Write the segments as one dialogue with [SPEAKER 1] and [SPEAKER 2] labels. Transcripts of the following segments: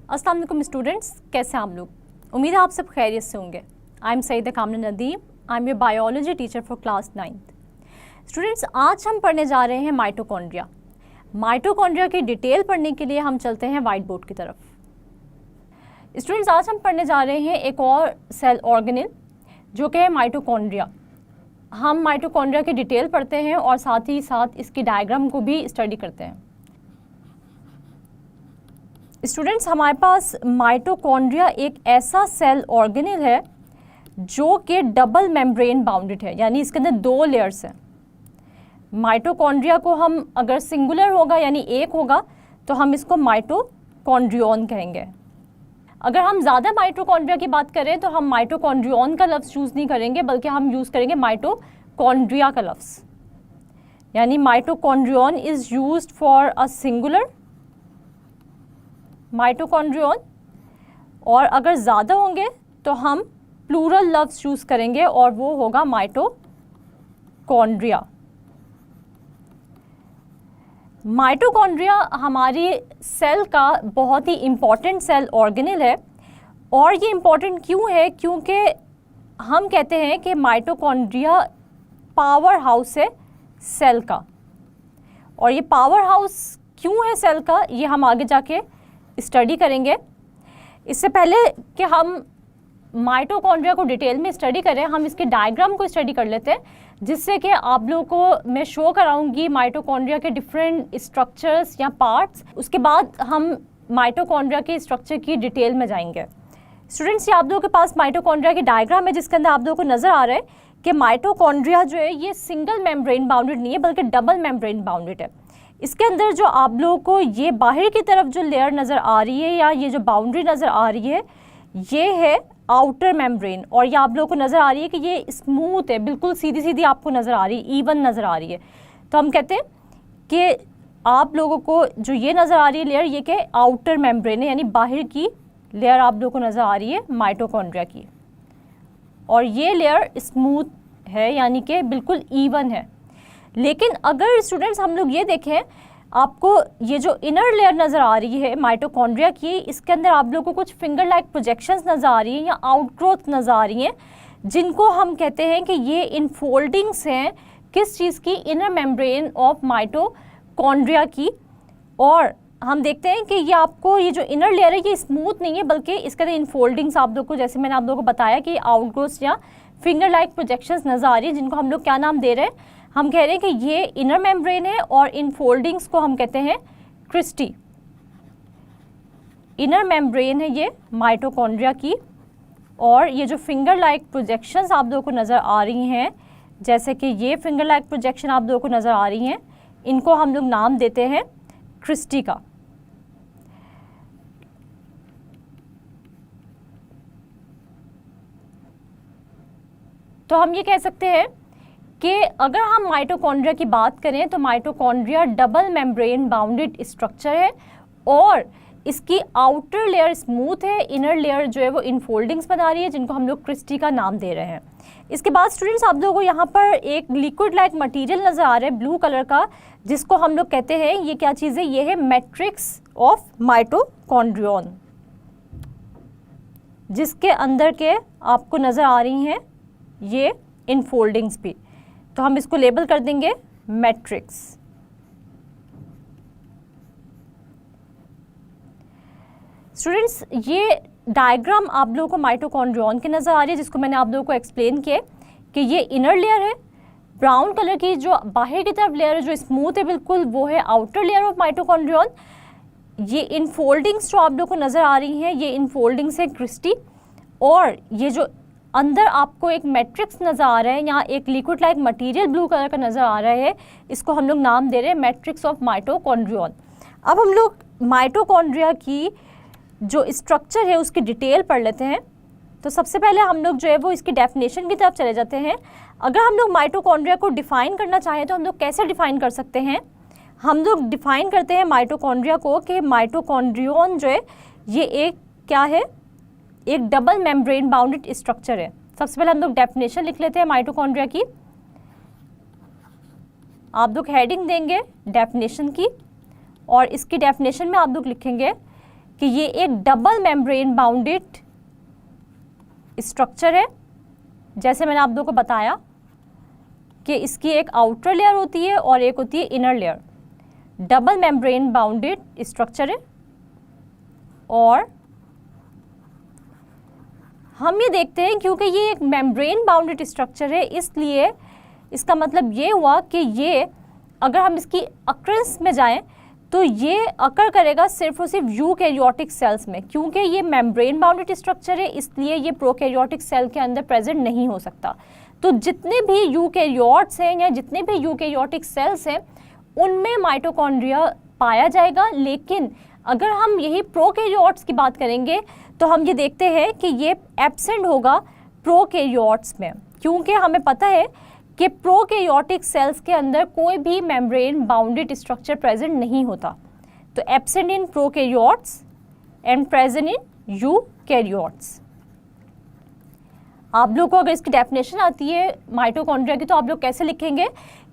[SPEAKER 1] अस्सलाम वालेकुम स्टूडेंट्स, कैसे हैं आप लोग? उम्मीद है आप सब खैरियत से होंगे। आई एम सईदा कामना Nadeem, I am your biology teacher for class 9th। Students, आज हम पढ़ने जा रहे हैं माइटोकॉन्ड्रिया। माइटोकॉन्ड्रिया की डिटेल पढ़ने के लिए हम चलते हैं वाइट बोर्ड की तरफ। स्टूडेंट्स, आज हम पढ़ने जा रहे हैं एक और सेल ऑर्गेनेल जो कि है माइटोकॉन्ड्रिया। हम माइटोकॉन्ड्रिया की डिटेल पढ़ते हैं और साथ ही साथ इसकी डायग्राम को भी स्टडी करते हैं। स्टूडेंट्स, हमारे पास माइटोकॉन्ड्रिया एक ऐसा सेल ऑर्गेनेल है जो कि डबल मेम्ब्रेन बाउंडेड है, यानी इसके अंदर दो लेयर्स हैं। माइटोकॉन्ड्रिया को हम अगर सिंगुलर होगा यानी एक होगा तो हम इसको माइटोकॉन्ड्रियन कहेंगे। अगर हम ज़्यादा माइटोकॉन्ड्रिया की बात करें तो हम माइटोकॉन्ड्रियन का लफ्ज़ चूज़ नहीं करेंगे, बल्कि हम यूज़ करेंगे माइटोकॉन्ड्रिया का लफ्ज़। यानी mitochondrion is used for a singular mitochondrion, और अगर ज़्यादा होंगे तो हम प्लूरल लफ्ज़ चूज़ करेंगे और वो होगा माइटोकॉन्ड्रिया। माइटोकॉन्ड्रिया हमारी सेल का बहुत ही इम्पॉर्टेंट सेल ऑर्गेनेल है। और ये इम्पॉर्टेंट क्यों है? क्योंकि हम कहते हैं कि माइटोकॉन्ड्रिया पावर हाउस है सेल का। और ये पावर हाउस क्यों है सेल का, ये हम आगे जाके स्टडी करेंगे। इससे पहले कि हम माइटोकॉन्ड्रिया को डिटेल में स्टडी करें, हम इसके डायग्राम को स्टडी कर लेते हैं, जिससे कि आप लोगों को मैं शो कराऊंगी माइटोकॉन्ड्रिया के डिफरेंट स्ट्रक्चर्स या पार्ट्स। उसके बाद हम माइटोकॉन्ड्रिया के स्ट्रक्चर की डिटेल में जाएंगे। स्टूडेंट्स, ये आप लोगों के पास माइटोकॉन्ड्रिया की डायग्राम है, जिसके अंदर आप लोगों को नज़र आ रहा है कि माइटोकॉन्ड्रिया जो है ये सिंगल मेम्ब्रेन बाउंडेड नहीं है, बल्कि डबल मेम्ब्रेन बाउंडेड है। इसके अंदर जो आप लोगों को ये बाहर की तरफ जो लेयर नज़र आ रही है या ये जो बाउंड्री नज़र आ रही है, ये है आउटर मेम्ब्रेन। और ये आप लोगों को नज़र आ रही है कि ये स्मूथ है, बिल्कुल सीधी सीधी आपको नज़र आ रही है, इवन नज़र आ रही है। तो हम कहते हैं कि आप लोगों को जो ये नज़र आ रही है लेयर, ये क्या आउटर मेम्ब्रेन है, यानी बाहर की लेयर आप लोगों को नज़र आ रही है माइटोकॉन्ड्रिया की। और ये लेयर स्मूथ है, यानी कि बिल्कुल इवन है। लेकिन अगर स्टूडेंट्स हम लोग ये देखें, आपको ये जो इनर लेयर नज़र आ रही है माइटोकॉन्ड्रिया की, इसके अंदर आप लोगों को कुछ फिंगर लाइक प्रोजेक्शंस नज़र आ रही हैं या आउटग्रोथ नज़र आ रही हैं, जिनको हम कहते हैं कि ये इनफोल्डिंग्स हैं किस चीज़ की, इनर मेम्ब्रेन ऑफ माइटोकॉन्ड्रिया की। और हम देखते हैं कि ये आपको ये जो इनर लेयर है ये स्मूथ नहीं है, बल्कि इसके अंदर इनफोल्डिंग्स आप लोग को, जैसे मैंने आप लोगों को बताया कि आउटग्रोथ या फिंगर लाइक प्रोजेक्शंस नज़र आ रही है, जिनको हम लोग क्या नाम दे रहे हैं? हम कह रहे हैं कि ये इनर मेम्ब्रेन है और इन फोल्डिंग्स को हम कहते हैं क्रिस्टी। इनर मेम्ब्रेन है ये माइटोकॉन्ड्रिया की, और ये जो फिंगर लाइक प्रोजेक्शंस आप लोगों को नज़र आ रही हैं, जैसे कि ये फिंगर लाइक प्रोजेक्शन आप लोगों को नज़र आ रही हैं, इनको हम लोग नाम देते हैं क्रिस्टी का। तो हम ये कह सकते हैं कि अगर हम माइटोकॉन्ड्रिया की बात करें तो mitochondria double membrane bounded structure है, और इसकी आउटर लेयर स्मूथ है, इनर लेयर जो है वो इनफोल्डिंग्स बना रही है, जिनको हम लोग क्रिस्टी का नाम दे रहे हैं। इसके बाद स्टूडेंट्स, आप लोगों को यहाँ पर एक लिक्विड लाइक मटेरियल नज़र आ रहा है ब्लू कलर का, जिसको हम लोग कहते हैं, ये क्या चीज़ है? ये है मैट्रिक्स ऑफ माइटोकॉन्ड्रियन, जिसके अंदर के आपको नज़र आ रही हैं ये इनफोल्डिंग्स भी। तो हम इसको लेबल कर देंगे मैट्रिक्स। स्टूडेंट्स, ये डायग्राम आप लोगों को माइटोकॉन्ड्रियन की नज़र आ रही है, जिसको मैंने आप लोगों को एक्सप्लेन किया कि ये इनर लेयर है, ब्राउन कलर की जो बाहर की तरफ लेयर है जो स्मूथ है बिल्कुल, वो है आउटर लेयर ऑफ माइटोकॉन्ड्रियन। ये इनफोल्डिंग्स जो आप लोगों को नज़र आ रही हैं, ये इनफोल्डिंग्स है क्रिस्टी। और ये जो अंदर आपको एक मैट्रिक्स नज़र आ रहा है, यहाँ एक liquid like material blue colour का नज़र आ रहा है, इसको हम लोग नाम दे रहे हैं मैट्रिक्स ऑफ माइटोकॉन्ड्रियन। अब हम लोग माइटोकॉन्ड्रिया की जो स्ट्रक्चर है उसकी डिटेल पढ़ लेते हैं। तो सबसे पहले हम लोग जो है वो इसकी डेफिनेशन की तरफ चले जाते हैं। अगर हम लोग माइटोकॉन्ड्रिया को डिफ़ाइन करना चाहें तो हम लोग कैसे डिफ़ाइन कर सकते हैं? हम लोग डिफ़ाइन करते हैं माइटोकॉन्ड्रिया को कि माइटोकॉन्ड्रियन जो है ये एक क्या है? एक डबल मेम्ब्रेन बाउंडेड स्ट्रक्चर है। सबसे पहले हम लोग डेफिनेशन लिख लेते हैं माइटोकॉन्ड्रिया की। आप लोग हेडिंग देंगे डेफिनेशन की, और इसकी डेफिनेशन में आप लोग लिखेंगे कि ये एक डबल मेम्ब्रेन बाउंडेड स्ट्रक्चर है। जैसे मैंने आप लोगों को बताया कि इसकी एक आउटर लेयर होती है और एक होती है inner layer. Double membrane bounded structure है और हम ये देखते हैं क्योंकि ये एक मेम्ब्रेन बाउंडेड स्ट्रक्चर है, इसलिए इसका मतलब ये हुआ कि ये अगर हम इसकी अक्रेंस में जाएं तो ये अकर करेगा सिर्फ और सिर्फ यूकैरियोटिक सेल्स में। क्योंकि ये मेम्ब्रेन बाउंडेड स्ट्रक्चर है इसलिए ये प्रोकैरियोटिक सेल के अंदर प्रेजेंट नहीं हो सकता। तो जितने भी यूकैरियोट्स हैं या जितने भी यूकैरियोटिक सेल्स हैं उनमें माइटोकॉन्ड्रिया पाया जाएगा। लेकिन अगर हम यही प्रोकैरियोट्स की बात करेंगे तो हम ये देखते हैं कि ये एब्सेंट होगा प्रोकैरियोट्स में, क्योंकि हमें पता है कि प्रोकैरियोटिक सेल्स के अंदर कोई भी मेम्ब्रेन बाउंडेड स्ट्रक्चर प्रेजेंट नहीं होता। तो absent in prokaryotes and present in eukaryotes. आप लोग को अगर इसकी डेफिनेशन आती है माइटोकॉन्ड्रिया की तो आप लोग कैसे लिखेंगे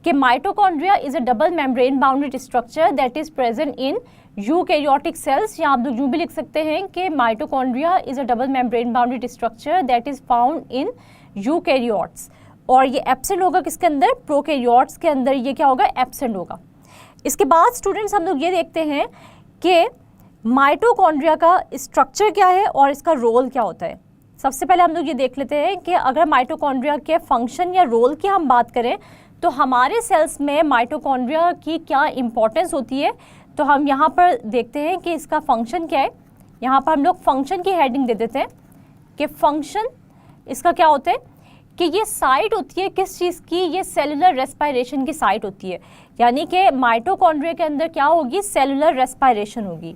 [SPEAKER 1] कि mitochondria is a double membrane bounded structure that is present in eukaryotic cells, या आप लोग यूँ भी लिख सकते हैं कि mitochondria is a double membrane bounded structure that is found in eukaryotes. और ये एब्सेंट होगा किसके अंदर? प्रोकैरियोट्स के अंदर ये क्या होगा? एब्सेंट होगा। इसके बाद स्टूडेंट्स हम लोग ये देखते हैं कि माइटोकॉन्ड्रिया का स्ट्रक्चर क्या है और इसका रोल क्या होता है। सबसे पहले हम लोग ये देख लेते हैं कि अगर माइटोकॉन्ड्रिया के फंक्शन या रोल की हम बात करें तो हमारे सेल्स में माइटोकॉन्ड्रिया की क्या इंपॉर्टेंस होती है। तो हम यहाँ पर देखते हैं कि इसका फंक्शन क्या है। यहाँ पर हम लोग फंक्शन की हेडिंग दे देते हैं कि फंक्शन इसका क्या होता है कि ये साइट होती है किस चीज़ की? ये सेलुलर रेस्पिरेशन की साइट होती है। यानी कि माइटोकॉन्ड्रिया के अंदर क्या होगी? सेलुलर रेस्पिरेशन होगी।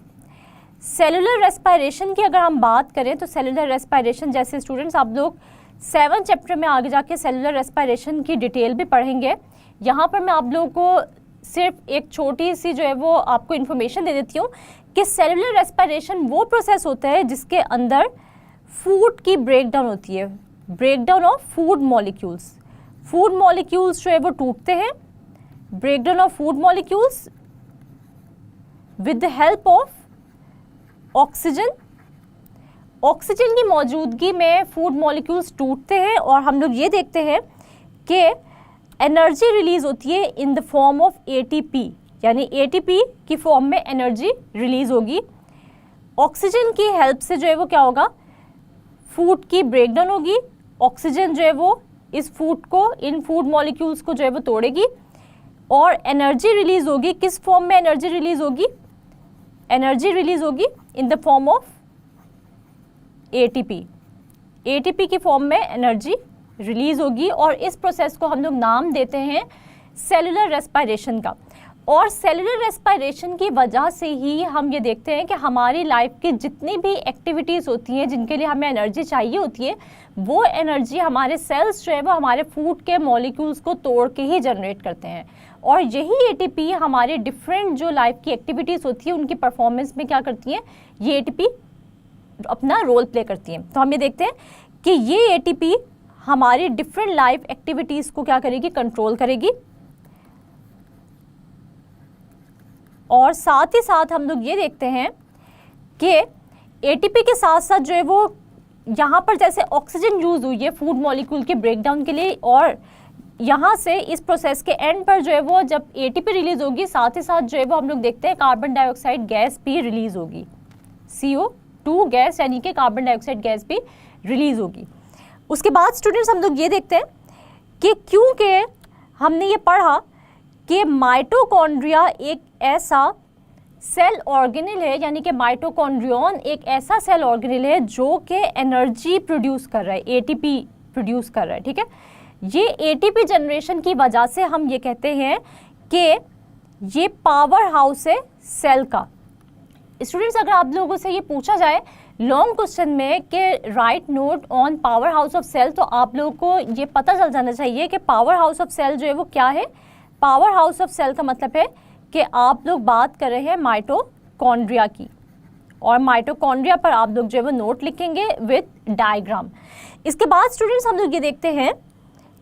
[SPEAKER 1] सेलुलर रेस्पिरेशन की अगर हम बात करें तो सेलुलर रेस्पिरेशन जैसे स्टूडेंट्स आप लोग 7th चैप्टर में आगे जाके सेलुलर रेस्पिरेशन की डिटेल भी पढ़ेंगे। यहाँ पर मैं आप लोगों को सिर्फ एक छोटी सी जो है वो आपको इन्फॉर्मेशन दे देती हूँ कि सेलुलर रेस्पिरेशन वो प्रोसेस होता है जिसके अंदर फूड की ब्रेकडाउन होती है, breakdown of food molecules. Food molecules जो है वो टूटते हैं, breakdown of food molecules with the help of oxygen. Oxygen की मौजूदगी में फूड मॉलिक्यूल्स टूटते हैं और हम लोग ये देखते हैं कि एनर्जी रिलीज होती है in the form of ATP, यानी एटीपी की फॉर्म में एनर्जी रिलीज होगी। ऑक्सीजन की हेल्प से जो है वो क्या होगा? फूड की ब्रेकडाउन होगी। ऑक्सीजन जो है वो इस फूड को, इन फूड मॉलिक्यूल्स को जो है वो तोड़ेगी और एनर्जी रिलीज होगी। किस फॉर्म में एनर्जी रिलीज होगी? एनर्जी रिलीज होगी in the form of ATP. ATP की फॉर्म में एनर्जी रिलीज होगी और इस प्रोसेस को हम लोग नाम देते हैं सेलुलर रेस्पिरेशन का। और सेलुलर रेस्पिरेशन की वजह से ही हम ये देखते हैं कि हमारी लाइफ की जितनी भी एक्टिविटीज़ होती हैं जिनके लिए हमें एनर्जी चाहिए होती है वो एनर्जी हमारे सेल्स जो है वो हमारे फूड के मॉलिक्यूल्स को तोड़ के ही जनरेट करते हैं। और यही एटीपी हमारे डिफरेंट जो लाइफ की एक्टिविटीज़ होती है उनकी परफॉर्मेंस में क्या करती हैं? ये एटीपी अपना रोल प्ले करती हैं। तो हम ये देखते हैं कि ये एटीपी हमारी डिफरेंट लाइफ एक्टिविटीज़ को क्या करेगी? कंट्रोल करेगी। और साथ ही साथ हम लोग ये देखते हैं कि एटीपी के साथ साथ जो है वो यहाँ पर जैसे ऑक्सीजन यूज़ हुई है फूड मॉलिक्यूल के ब्रेकडाउन के लिए, और यहाँ से इस प्रोसेस के एंड पर जो है वो जब एटीपी रिलीज़ होगी साथ ही साथ जो है वो हम लोग देखते हैं कार्बन डाइऑक्साइड गैस भी रिलीज़ होगी। CO2 गैस यानी कि कार्बन डाइऑक्साइड गैस भी रिलीज़ होगी। उसके बाद स्टूडेंट्स हम लोग ये देखते हैं कि क्योंकि हमने ये पढ़ा कि माइटोकॉन्ड्रिया एक ऐसा सेल ऑर्गेनेल है, यानी कि माइटोकॉन्ड्रियन एक ऐसा सेल ऑर्गेनेल है जो कि एनर्जी प्रोड्यूस कर रहा है, एटीपी प्रोड्यूस कर रहा है। ठीक है, ये एटीपी जनरेशन की वजह से हम ये कहते हैं कि ये पावर हाउस है सेल का। स्टूडेंट्स अगर आप लोगों से ये पूछा जाए लॉन्ग क्वेश्चन में कि write note on power house of cell, तो आप लोगों को ये पता चल जाना चाहिए कि पावर हाउस ऑफ सेल जो है वो क्या है। पावर हाउस ऑफ सेल का मतलब है कि आप लोग बात कर रहे हैं माइटोकॉन्ड्रिया की, और माइटोकॉन्ड्रिया पर आप लोग जो है वो नोट लिखेंगे विद डायग्राम। इसके बाद स्टूडेंट्स हम लोग ये देखते हैं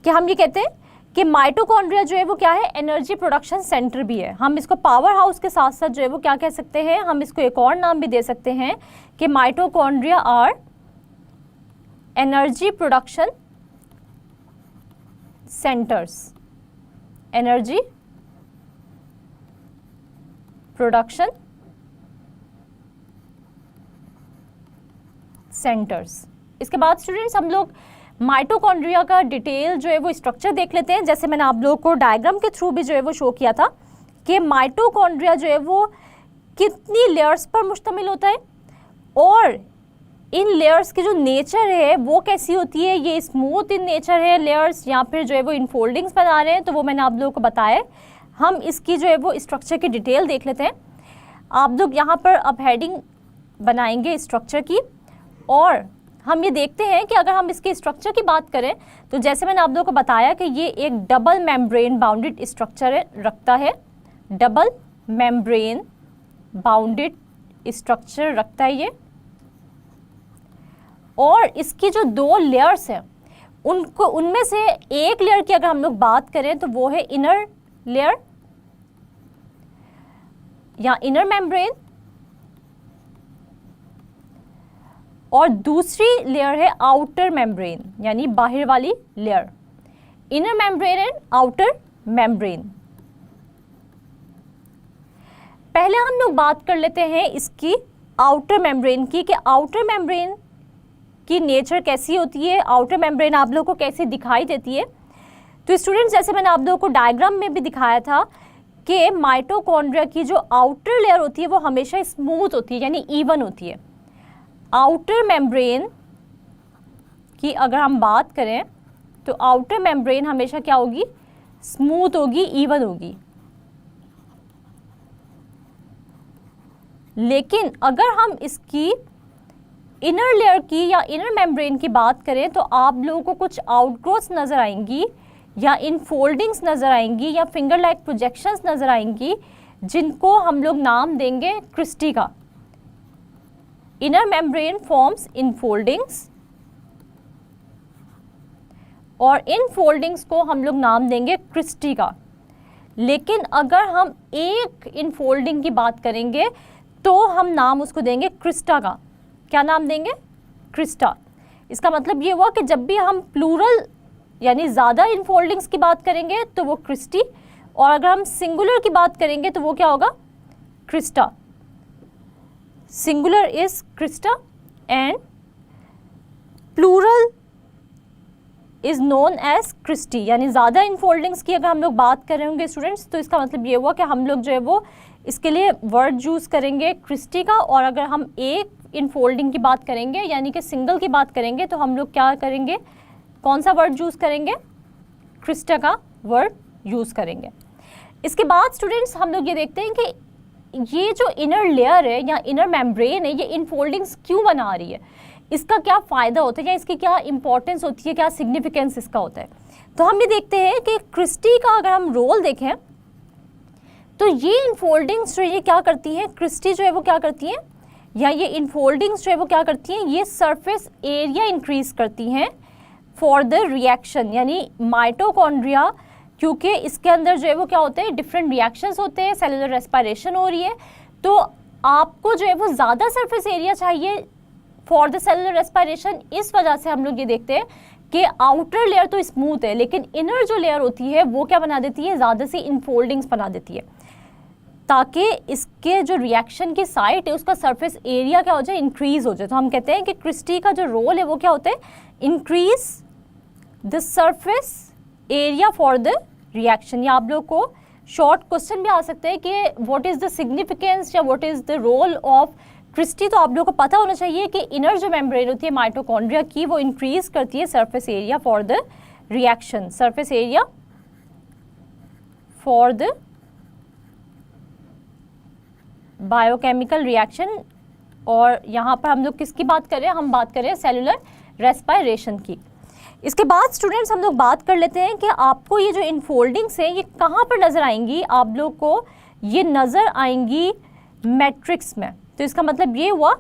[SPEAKER 1] कि हम ये कहते हैं कि माइटोकॉन्ड्रिया जो है वो क्या है, एनर्जी प्रोडक्शन सेंटर भी है। हम इसको पावर हाउस के साथ साथ जो है वो क्या कह सकते हैं, हम इसको एक और नाम भी दे सकते हैं कि mitochondria are energy production centres, energy production centres. इसके बाद स्टूडेंट्स हम लोग माइटोकॉन्ड्रिया का डिटेल जो है वो स्ट्रक्चर देख लेते हैं। जैसे मैंने आप लोगों को डायग्राम के थ्रू भी जो है वो शो किया था कि माइटोकॉन्ड्रिया जो है वो कितनी लेयर्स पर मुश्तमिल होता है और इन लेयर्स की जो नेचर है वो कैसी होती है, ये स्मूथ इन नेचर है लेयर्स या फिर जो है वो इनफोल्डिंग्स बना रहे हैं, तो वो मैंने आप लोगों को बताया। हम इसकी जो है वो स्ट्रक्चर की डिटेल देख लेते हैं। आप लोग यहाँ पर अब हेडिंग बनाएंगे स्ट्रक्चर की और हम ये देखते हैं कि अगर हम इसके स्ट्रक्चर की बात करें तो जैसे मैंने आप लोगों को बताया कि ये एक डबल मेम्ब्रेन बाउंडेड स्ट्रक्चर रखता है, डबल मेम्ब्रेन बाउंडेड स्ट्रक्चर रखता है ये। और इसकी जो दो लेयर्स हैं उनको, उनमें से एक लेयर की अगर हम लोग बात करें तो वो है इनर लेयर या इनर मेम्ब्रेन और दूसरी लेयर है आउटर मेम्ब्रेन यानी बाहर वाली layer. Inner membrane and outer membrane. पहले हम लोग बात कर लेते हैं इसकी आउटर मेम्ब्रेन की कि आउटर मेम्ब्रेन की नेचर कैसी होती है, आउटर मेम्ब्रेन आप लोगों को कैसी दिखाई देती है। तो स्टूडेंट्स जैसे मैंने आप लोगों को डायग्राम में भी दिखाया था कि माइटोकॉन्ड्रिया की जो आउटर लेयर होती है वो हमेशा स्मूथ होती है यानी इवन होती है। आउटर मेम्ब्रेन की अगर हम बात करें तो आउटर मेम्ब्रेन हमेशा क्या होगी, स्मूथ होगी, इवन होगी। लेकिन अगर हम इसकी इनर लेयर की या इनर मेम्ब्रेन की बात करें तो आप लोगों को कुछ आउटग्रोथ्स नज़र आएंगी या इनफोल्डिंग्स नज़र आएंगी या फिंगर लाइक प्रोजेक्शंस नज़र आएंगी जिनको हम लोग नाम देंगे क्रिस्टी का। इनर मेम्ब्रेन फॉर्म्स इनफोल्डिंग्स और इन फोल्डिंग्स को हम लोग नाम देंगे क्रिस्टी का। लेकिन अगर हम एक इनफोल्डिंग की बात करेंगे तो हम नाम उसको देंगे क्रिस्टा का। क्या नाम देंगे, क्रिस्टा। इसका मतलब ये हुआ कि जब भी हम प्लूरल यानी ज़्यादा इनफोल्डिंग्स की बात करेंगे तो वो क्रिस्टी और अगर हम सिंगुलर की बात करेंगे तो वो क्या होगा, crista. Singular is crista and plural is known as cristae. यानी ज़्यादा इनफोल्डिंग्स की अगर हम लोग बात कर रहे होंगे स्टूडेंट्स तो इसका मतलब ये हुआ कि हम लोग जो है वो इसके लिए वर्ड यूज़ करेंगे क्रिस्टी का। और अगर हम एक इनफोल्डिंग की बात करेंगे यानी कि सिंगल की बात करेंगे तो हम लोग क्या करेंगे, कौन सा वर्ड यूज़ करेंगे, क्रिस्टा का वर्ड यूज़ करेंगे। इसके बाद स्टूडेंट्स हम लोग ये देखते हैं कि ये जो इनर लेयर है या इनर मेम्ब्रेन है ये इनफोल्डिंग्स क्यों बना रही है, इसका क्या फ़ायदा होता है या इसकी क्या इंपॉर्टेंस होती है, क्या सिग्निफिकेंस इसका होता है। तो हम ये देखते हैं कि क्रिस्टी का अगर हम रोल देखें तो ये इनफोल्डिंग्स जो ये क्या करती हैं, क्रिस्टी जो है वो क्या करती हैं या ये इनफोल्डिंग्स जो है वो क्या करती हैं, ये सरफेस एरिया इंक्रीज करती हैं फॉर द रिएक्शन। यानी माइटोकॉन्ड्रिया क्योंकि इसके अंदर जो है वो क्या होते हैं, डिफरेंट रिएक्शंस होते हैं, सेलुलर रेस्पिरेशन हो रही है तो आपको जो है वो ज़्यादा सरफेस एरिया चाहिए फॉर द सेलुलर रेस्पिरेशन। इस वजह से हम लोग ये देखते हैं कि आउटर लेयर तो स्मूथ है लेकिन इनर जो लेयर होती है वो क्या बना देती है, ज़्यादा सी इनफोल्डिंग्स बना देती है ताकि इसके जो रिएक्शन की साइट है उसका सरफेस एरिया क्या हो जाए, इंक्रीज हो जाए। तो हम कहते हैं कि क्रिस्टी का जो रोल है वो क्या होता है, increase the surface area for the reaction. या आप लोग को शॉर्ट क्वेश्चन भी आ सकते हैं कि व्हाट इज़ द सिग्निफिकेंस या what is the role of cristae. तो आप लोग को पता होना चाहिए कि इनर जो मेम्ब्रेन होती है माइटोकॉन्ड्रिया की वो इंक्रीज करती है surface area for the reaction, surface area for the biochemical reaction. और यहाँ पर हम लोग किसकी बात कर रहे हैं, हम बात कर रहे हैं सेलुलर रेस्पिरेशन की। इसके बाद स्टूडेंट्स हम लोग बात कर लेते हैं कि आपको ये जो इनफोल्डिंग्स हैं ये कहाँ पर नज़र आएंगी। आप लोग को ये नज़र आएंगी मैट्रिक्स में। तो इसका मतलब ये हुआ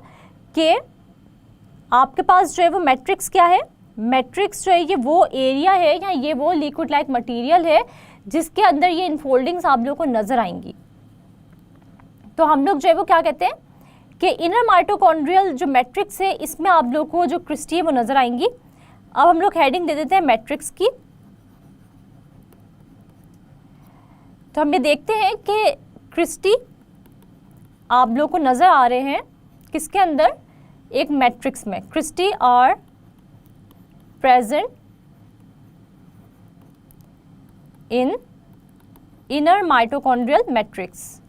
[SPEAKER 1] कि आपके पास जो है वो मैट्रिक्स क्या है, मैट्रिक्स जो है ये वो एरिया है या ये वो लिक्विड लाइक मटेरियल है जिसके अंदर ये इनफोल्डिंग्स आप लोगों को नजर आएंगी। तो हम लोग जो है वो क्या कहते हैं कि इनर माइटोकॉन्ड्रियल जो मैट्रिक्स है इसमें आप लोगों को जो क्रिस्टी है वो नजर आएंगी। अब हम लोग हेडिंग दे देते हैं मैट्रिक्स की। तो हम ये देखते हैं कि क्रिस्टी आप लोगों को नजर आ रहे हैं किसके अंदर, एक मैट्रिक्स में। Cristae are present in inner mitochondrial matrix.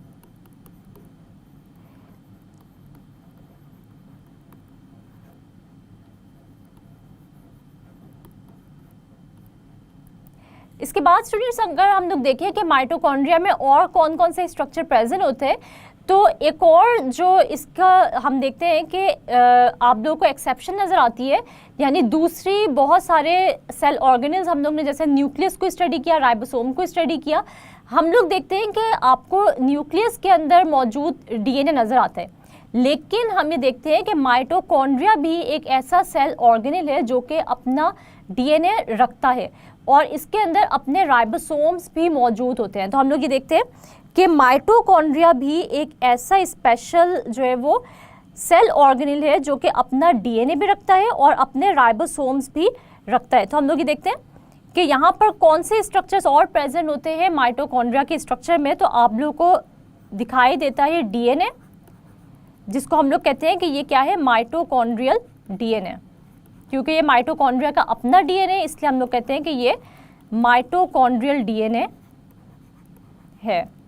[SPEAKER 1] इसके बाद स्टूडेंट्स अगर हम लोग देखें कि माइटोकॉन्ड्रिया में और कौन कौन से स्ट्रक्चर प्रेजेंट होते हैं, तो एक और जो इसका हम देखते हैं कि आप लोगों को एक्सेप्शन नज़र आती है, यानी दूसरी बहुत सारे सेल ऑर्गेनल्स हम लोग ने जैसे न्यूक्लियस को स्टडी किया, राइबोसोम को स्टडी किया, हम लोग देखते हैं कि आपको न्यूक्लियस के अंदर मौजूद डीएनए नज़र आता है। लेकिन हम ये देखते हैं कि माइटोकॉन्ड्रिया भी एक ऐसा सेल ऑर्गेनल है जो कि अपना डीएनए रखता है और इसके अंदर अपने राइबोसोम्स भी मौजूद होते हैं। तो हम लोग ये देखते हैं कि माइटोकॉन्ड्रिया भी एक ऐसा स्पेशल जो है वो सेल ऑर्गेनल है जो कि अपना डीएनए भी रखता है और अपने राइबोसोम्स भी रखता है। तो हम लोग ये देखते हैं कि यहाँ पर कौन से स्ट्रक्चर्स और प्रेजेंट होते हैं माइटोकॉन्ड्रिया के स्ट्रक्चर में। तो आप लोग को दिखाई देता है डीएनए, जिसको हम लोग कहते हैं कि ये क्या है, माइटोकॉन्ड्रियल डीएनए। क्योंकि ये माइटोकॉन्ड्रिया का अपना डीएनए, इसलिए हम लोग कहते हैं कि ये माइटोकॉन्ड्रियल डीएनए है।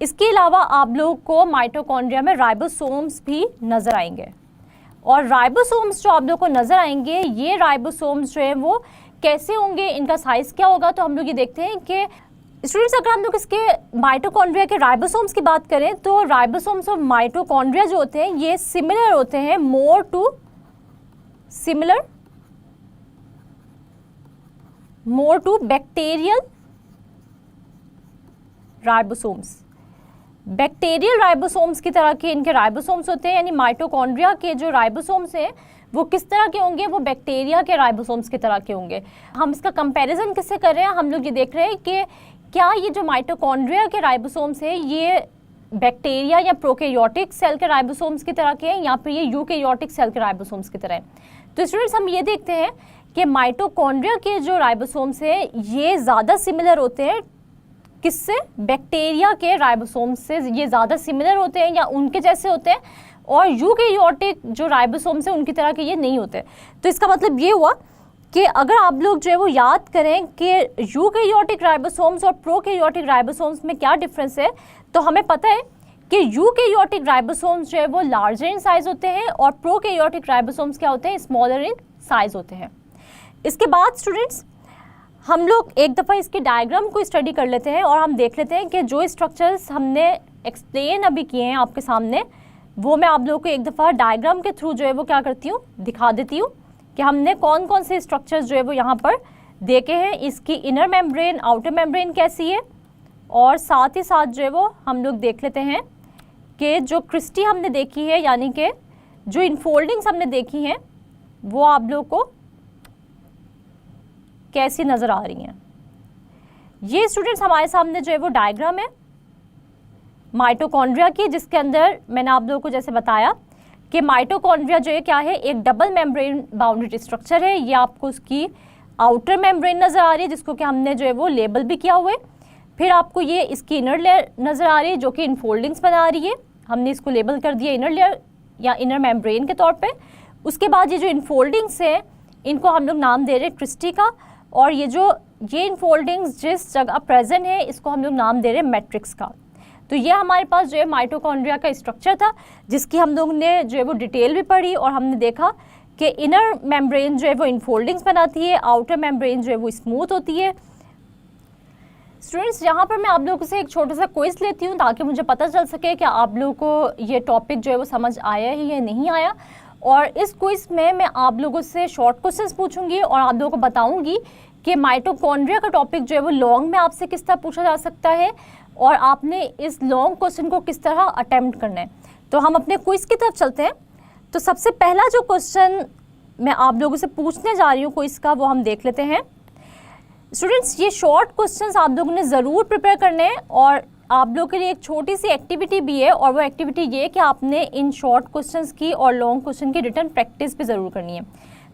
[SPEAKER 1] इसके अलावा आप लोगों को माइटोकॉन्ड्रिया में राइबोसोम्स भी नजर आएंगे और राइबोसोम्स जो आप लोगों को नजर आएंगे, ये राइबोसोम्स जो है वो कैसे होंगे, इनका साइज क्या होगा। तो हम लोग ये देखते हैं कि स्टूडेंट्स अगर हम लोग इसके माइटोकॉन्ड्रिया के राइबोसोम्स की बात करें तो राइबोसोम्स और माइटोकॉन्ड्रिया जो होते हैं ये सिमिलर होते हैं, more to bacterial ribosomes. Bacterial ribosomes की तरह के इनके राइबोसोम्स होते हैं, यानी माइटोकॉन्ड्रिया के जो राइबोसोम्स हैं वो किस तरह के होंगे, वो बैक्टीरिया के राइबोसोम्स की तरह के होंगे। हम इसका कंपैरिजन किससे कर रहे हैं, हम लोग ये देख रहे हैं कि क्या ये जो माइटोकॉन्ड्रिया के राइबोसोम्स है ये बैक्टीरिया या प्रोकैरियोटिक सेल के राइबोसोम्स की तरह के हैं या फिर ये यूकैरियोटिक सेल के राइबोसोम्स की तरह हैं। तो स्टूडेंट्स हम ये देखते हैं कि माइटोकॉन्ड्रिया के जो राइबोसोम्स हैं ये ज़्यादा सिमिलर होते हैं किससे, बैक्टीरिया के राइबोसोम्स से ये ज़्यादा सिमिलर होते हैं या उनके जैसे होते हैं, और यूकैरियोटिक जो राइबोसोम्स हैं उनकी तरह के ये नहीं होते। तो इसका मतलब ये हुआ कि अगर आप लोग जो है वो याद करें कि यूकैरियोटिक राइबोसोम्स और प्रोकैरियोटिक राइबोसोम्स में क्या डिफरेंस है, तो हमें पता है कि यूकैरियोटिक राइबोसोम्स जो है वो लार्जर इन साइज होते हैं और प्रोकैरियोटिक राइबोसोम्स क्या होते हैं, स्मॉलर इन साइज होते हैं। इसके बाद स्टूडेंट्स हम लोग एक दफ़ा इसके डायग्राम को स्टडी कर लेते हैं और हम देख लेते हैं कि जो स्ट्रक्चर्स हमने एक्सप्लेन अभी किए हैं आपके सामने, वो मैं आप लोगों को एक दफ़ा डायग्राम के थ्रू जो है वो क्या करती हूँ, दिखा देती हूँ कि हमने कौन कौन से स्ट्रक्चर्स जो है वो यहाँ पर देखे हैं, इसकी इनर मेम्ब्रेन आउटर मेम्ब्रेन कैसी है, और साथ ही साथ जो है वो हम लोग देख लेते हैं कि जो क्रिस्टी हमने देखी है, यानी कि जो इनफोल्डिंग्स हमने देखी हैं वो आप लोगों को कैसी नज़र आ रही हैं। ये स्टूडेंट्स हमारे सामने जो है वो डायग्राम है माइटोकॉन्ड्रिया की, जिसके अंदर मैंने आप लोगों को जैसे बताया कि माइटोकॉन्ड्रिया जो है क्या है, एक डबल मेम्ब्रेन बाउंडेड स्ट्रक्चर है। ये आपको उसकी आउटर मेम्ब्रेन नज़र आ रही है जिसको कि हमने जो है वो लेबल भी किया हुआ है। फिर आपको ये इसकी इनर लेयर नज़र आ रही है जो कि इनफोल्डिंग्स बना रही है, हमने इसको लेबल कर दिया इनर लेयर या इनर मेम्ब्रेन के तौर पे। उसके बाद ये जो इनफोल्डिंग्स हैं इनको हम लोग नाम दे रहे हैं क्रिस्टी का, और ये इनफोल्डिंग्स जिस जगह प्रेजेंट है इसको हम लोग नाम दे रहे हैं मैट्रिक्स का। तो ये हमारे पास जो है माइटोकॉन्ड्रिया का स्ट्रक्चर था जिसकी हम लोग ने जो है वो डिटेल भी पढ़ी और हमने देखा कि इनर मेम्ब्रेन जो है वो इनफोल्डिंग्स बनाती है, आउटर मेम्ब्रेन जो है वो स्मूथ होती है। स्टूडेंट्स यहाँ पर मैं आप लोगों से एक छोटा सा क्विज लेती हूँ ताकि मुझे पता चल सके कि आप लोगों को ये टॉपिक जो है वो समझ आया है या नहीं आया। और इस क्विज में मैं आप लोगों से शॉर्ट क्वेश्चंस पूछूंगी और आप लोगों को बताऊंगी कि माइटोकॉन्ड्रिया का टॉपिक जो है वो लॉन्ग में आपसे किस तरह पूछा जा सकता है और आपने इस लॉन्ग क्वेश्चन को किस तरह अटेम्प्ट करना है। तो हम अपने क्विज की तरफ चलते हैं। तो सबसे पहला जो क्वेश्चन मैं आप लोगों से पूछने जा रही हूँ क्विज का, वो हम देख लेते हैं। स्टूडेंट्स, ये शॉर्ट क्वेश्चंस आप लोगों ने ज़रूर प्रिपेयर करने हैं और आप लोगों के लिए एक छोटी सी एक्टिविटी भी है, और वो एक्टिविटी ये कि आपने इन शॉर्ट क्वेश्चंस की और लॉन्ग क्वेश्चन की रिटन प्रैक्टिस भी ज़रूर करनी है।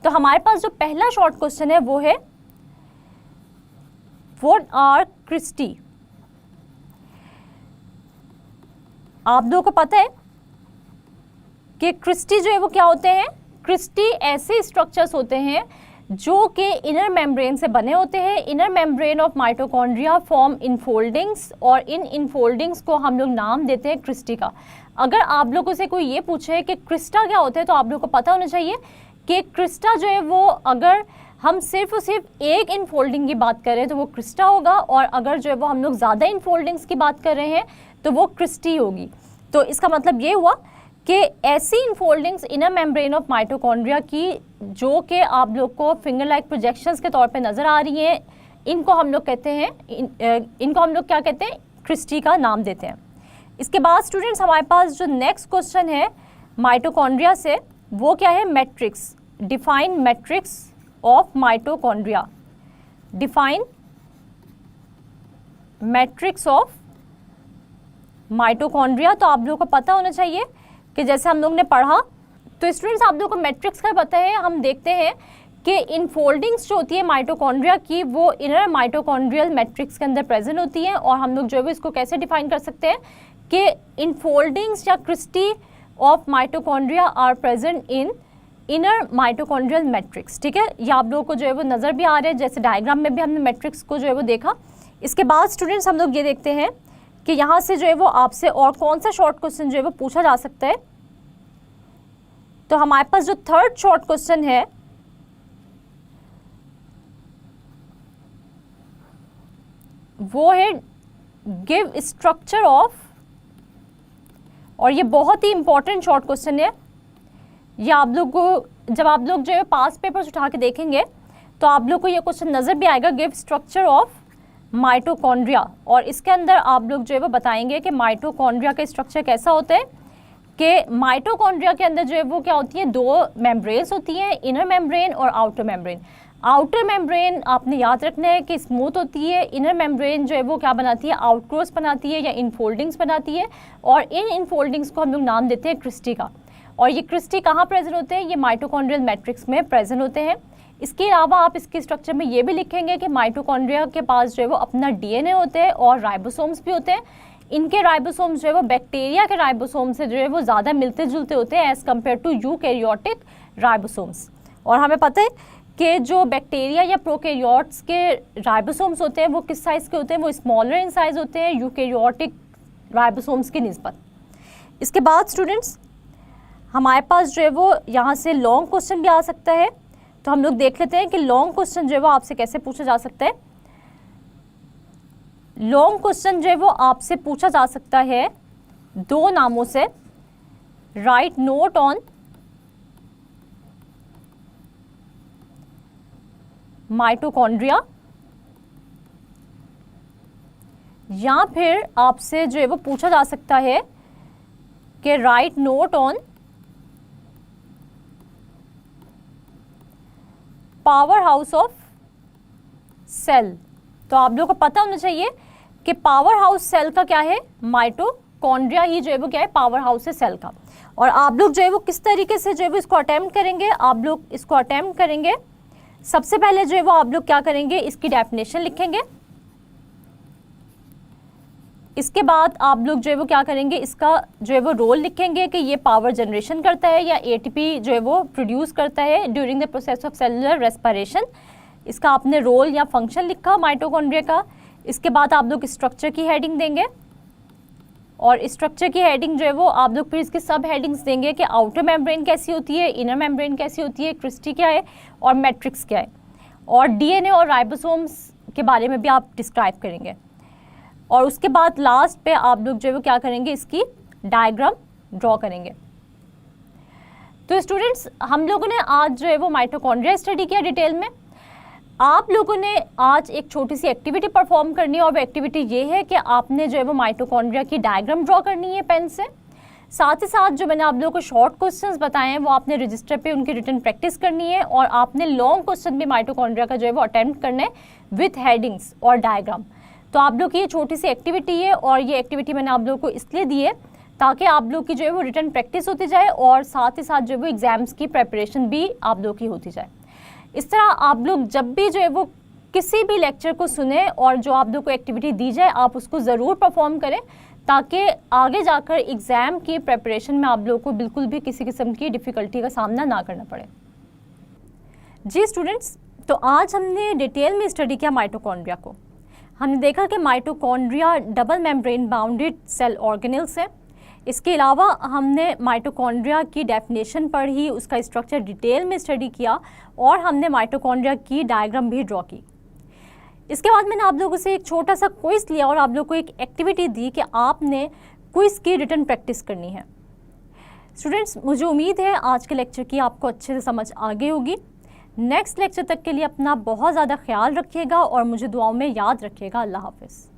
[SPEAKER 1] तो हमारे पास जो पहला शॉर्ट क्वेश्चन है वो है व्हाट आर क्रिस्टी। आप लोगों को पता है कि क्रिस्टी जो है वो क्या होते हैं? क्रिस्टी ऐसे स्ट्रक्चर्स होते हैं जो कि इनर मेम्ब्रेन से बने होते हैं। Inner membrane of mitochondria form infoldings, और इन इनफोल्डिंग्स को हम लोग नाम देते हैं क्रिस्टी का। अगर आप लोगों से कोई ये पूछे कि क्रिस्टा क्या होते हैं, तो आप लोगों को पता होना चाहिए कि क्रिस्टा जो है वो, अगर हम सिर्फ और सिर्फ एक इनफोल्डिंग की बात करें तो वो क्रिस्टा होगा, और अगर जो है वो हम लोग ज़्यादा इनफोल्डिंग्स की बात कर रहे हैं तो वो क्रिस्टी होगी। तो इसका मतलब ये हुआ कि ऐसी infoldings inner membrane of mitochondria की जो कि आप लोग को फिंगर लाइक प्रोजेक्शंस के तौर पे नज़र आ रही हैं, इनको हम लोग कहते हैं, इनको हम लोग क्या कहते हैं? क्रिस्टी का नाम देते हैं। इसके बाद स्टूडेंट्स हमारे पास जो नेक्स्ट क्वेश्चन है माइटोकॉन्ड्रिया से, वो क्या है? Matrix. Define matrix of mitochondria. Define matrix of mitochondria. तो आप लोगों को पता होना चाहिए कि जैसे हम लोग ने पढ़ा, तो स्टूडेंट्स आप लोगों को मैट्रिक्स का पता है। हम देखते हैं कि इनफोल्डिंग्स जो होती है माइटोकॉन्ड्रिया की, वो इनर माइटोकॉन्ड्रियल मैट्रिक्स के अंदर प्रेजेंट होती हैं, और हम लोग जो है इसको कैसे डिफाइन कर सकते हैं कि इनफोल्डिंग्स या cristae of mitochondria are present in inner mitochondrial matrix. ठीक है, ये आप लोगों को जो है वो नज़र भी आ रहे हैं, जैसे डायग्राम में भी हमने मैट्रिक्स को जो है वो देखा। इसके बाद स्टूडेंट्स हम लोग ये देखते हैं कि यहाँ से जो है वो आपसे और कौन सा शॉर्ट क्वेश्चन जो है वो पूछा जा सकता है। तो हमारे पास जो थर्ड शॉर्ट क्वेश्चन है वो है गिव स्ट्रक्चर ऑफ, और ये बहुत ही इंपॉर्टेंट शॉर्ट क्वेश्चन है। ये आप लोग को जब आप लोग जो है पास पेपर्स उठा के देखेंगे तो आप लोग को ये क्वेश्चन नज़र भी आएगा, गिव स्ट्रक्चर ऑफ माइटोकॉन्ड्रिया। और इसके अंदर आप लोग जो है वो बताएंगे कि माइटोकॉन्ड्रिया का स्ट्रक्चर कैसा होता है, कि माइटोकॉन्ड्रिया के अंदर जो है वो क्या होती है? दो मेम्ब्रेन्स होती हैं, इनर मेम्ब्रेन और आउटर मेम्ब्रेन। आउटर मेम्ब्रेन आपने याद रखना है कि स्मूथ होती है, इनर मेम्ब्रेन जो है वो क्या बनाती है? आउटक्रॉस बनाती है या इनफोल्डिंग्स बनाती है, और इन इनफोल्डिंग्स को हम लोग नाम देते हैं क्रिस्टी का। और ये क्रिस्टी कहाँ प्रेजेंट होते हैं? ये माइटोकॉन्ड्रियल मैट्रिक्स में प्रेजेंट होते हैं। इसके अलावा आप इसके स्ट्रक्चर में ये भी लिखेंगे कि माइटोकॉन्ड्रिया के पास जो है वो अपना डीएनए होते हैं और राइबोसोम्स भी होते हैं। इनके राइबोसोम्स जो है वो बैक्टीरिया के राइबोसोम से जो है वो ज़्यादा मिलते जुलते होते हैं as compare to eukaryotic ribosomes. और हमें पता है कि जो बैक्टीरिया या प्रोकैरियोट्स के राइबोसोम्स होते हैं वो किस साइज़ के होते हैं? वो स्मॉलर इन साइज़ होते हैं यूकैरियोटिक राइबोसोम्स की निस्बत। इसके बाद स्टूडेंट्स हमारे पास जो है वो यहाँ से लॉन्ग क्वेश्चन भी आ सकता है। तो हम लोग देख लेते हैं कि लॉन्ग क्वेश्चन जो है वो आपसे कैसे पूछा जा सकता है। लॉन्ग क्वेश्चन जो है वो आपसे पूछा जा सकता है दो नामों से। राइट नोट ऑन माइटोकॉन्ड्रिया, या फिर आपसे जो है वो पूछा जा सकता है कि write note on power house of cell. तो आप लोगों को पता होना चाहिए कि पावर हाउस सेल का क्या है? माइटोकॉन्ड्रिया ही जो है वो क्या है? पावर हाउस है सेल का। और आप लोग जो है वो किस तरीके से जो है वो इसको अटेम्प्ट करेंगे? आप लोग इसको अटेम्प्ट करेंगे, सबसे पहले जो है वो आप लोग क्या करेंगे? इसकी डेफिनेशन लिखेंगे। इसके बाद आप लोग जो है वो क्या करेंगे? इसका जो है वो रोल लिखेंगे कि ये पावर जनरेशन करता है या एटीपी जो है वो प्रोड्यूस करता है during the process of cellular respiration. इसका आपने रोल या फंक्शन लिखा माइटोकॉन्ड्रिया का। इसके बाद आप लोग स्ट्रक्चर की हेडिंग देंगे, और स्ट्रक्चर की हेडिंग जो है वो आप लोग फिर इसकी सब हेडिंग्स देंगे कि आउटर मेम्ब्रेन कैसी होती है, इनर मेम्ब्रेन कैसी होती है, क्रिस्टी क्या है और मैट्रिक्स क्या है, और डीएनए और राइबोसोम्स के बारे में भी आप डिस्क्राइब करेंगे। और उसके बाद लास्ट पे आप लोग जो है वो क्या करेंगे? इसकी डायग्राम ड्रॉ करेंगे। तो स्टूडेंट्स हम लोगों ने आज जो है वो माइटोकॉन्ड्रिया स्टडी किया डिटेल में। आप लोगों ने आज एक छोटी सी एक्टिविटी परफॉर्म करनी है, और वो एक्टिविटी ये है कि आपने जो है वो माइटोकॉन्ड्रिया की डायग्राम ड्रॉ करनी है पेन से। साथ ही साथ जो मैंने आप लोगों को शॉर्ट क्वेश्चंस बताए हैं वो आपने रजिस्टर पे उनकी रिटन प्रैक्टिस करनी है, और आपने लॉन्ग क्वेश्चन भी माइटोकॉन्ड्रिया का जो है वो अटेम्प्ट करना है विथ हेडिंग्स और डायग्राम। तो आप लोग की ये छोटी सी एक्टिविटी है, और ये एक्टिविटी मैंने आप लोगों को इसलिए दी है ताकि आप लोग की जो है वो रिटन प्रैक्टिस होती जाए, और साथ ही साथ जो है वो एग्जाम्स की प्रेपरेशन भी आप लोग की होती जाए। इस तरह आप लोग जब भी जो है वो किसी भी लेक्चर को सुने और जो आप लोग को एक्टिविटी दी जाए आप उसको ज़रूर परफॉर्म करें, ताकि आगे जाकर एग्ज़ाम की प्रेपरेशन में आप लोगों को बिल्कुल भी किसी किस्म की डिफ़िकल्टी का सामना ना करना पड़े। जी स्टूडेंट्स, तो आज हमने डिटेल में स्टडी किया माइटोकॉन्ड्रिया को। हमने देखा कि mitochondria double membrane bounded cell organelles है। इसके अलावा हमने माइटोकॉन्ड्रिया की डेफिनेशन पढ़ी, उसका स्ट्रक्चर डिटेल में स्टडी किया, और हमने माइटोकॉन्ड्रिया की डायग्राम भी ड्रॉ की। इसके बाद मैंने आप लोगों से एक छोटा सा क्विज़ लिया और आप लोगों को एक एक्टिविटी दी कि आपने क्विज़ की रिटन प्रैक्टिस करनी है। स्टूडेंट्स, मुझे उम्मीद है आज के लेक्चर की आपको अच्छे से समझ आ गई होगी। नेक्स्ट लेक्चर तक के लिए अपना बहुत ज़्यादा ख्याल रखिएगा और मुझे दुआओं में याद रखिएगा। अल्लाह हाफ़िज़।